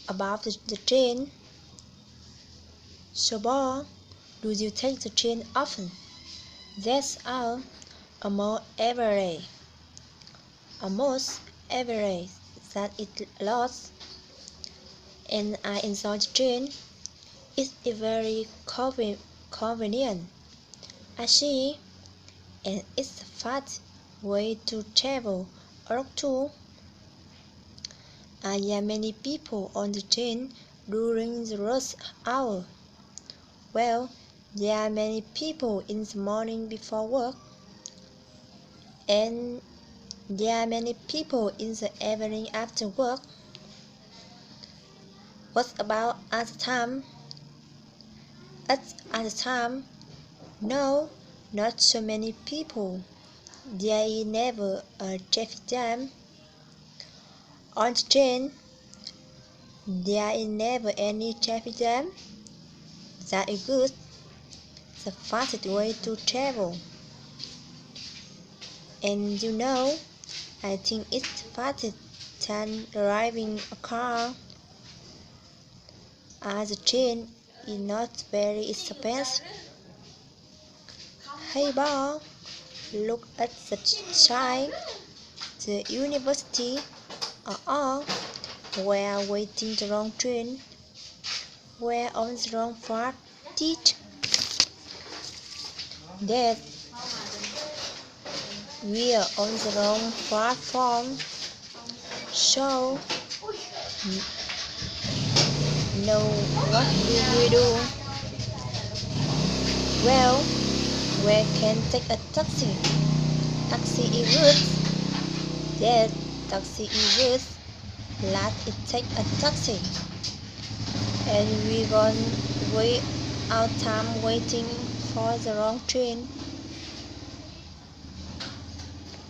about the train. So, Bo, do you take the train often? That's all. Almost every day. Almost every day. That is a lot. And I enjoy the train. It's a very convenient. I see. And it's a fast way to travel or to. There are many people on the train during the rush hour. Well, there are many people in the morning before work, and there are many people in the evening after work. What about at the time? At the time, no, not so many people. There is never a traffic jam. On the train, there is never any traffic jam. That is good. The fastest way to travel. And you know, I think it's faster than driving a car. As the train is not very expensive. Hey Bob, look at the sky. The university we're waiting the wrong train. We're on the wrong part. Teach that we're on the wrong platform. So no, what do we do? Well, we can take a taxi. Taxi is good. Yes, taxi is good. Let's take a taxi. And we won't wait our time waiting for the wrong train.